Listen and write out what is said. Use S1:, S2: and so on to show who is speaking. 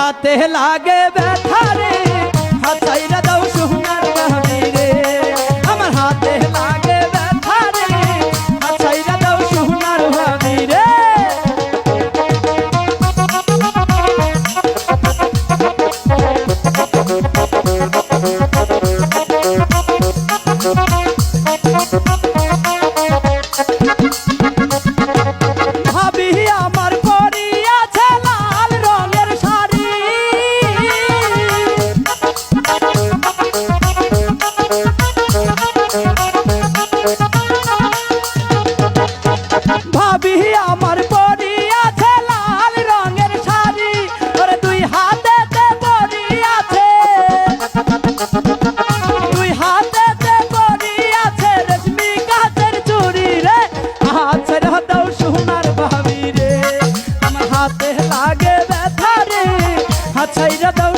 S1: হাতে লাগে ব্যথা রে, হাত ছাইরা দাও সোনার ভাবি রে। আমার হাতে লাগে ব্যথা রে, হাত ছাইরা দাও সোনার ভাবি রে। ভাবি আমার পরিয়াছে লাল রঙের শাড়ি, ভাবি আমার পরিয়াছে লাল রঙের শাড়ি, ওরে দুই হাতেতে পরিয়াছে, দুই হাতেতে পরিয়াছে রেশমি কাচের চুড়ি রে। হাত ছাইরা দাও সোনার ভাবি রে, আমার হাতে লাগে ব্যথা রে, হাত ছাইরা দাও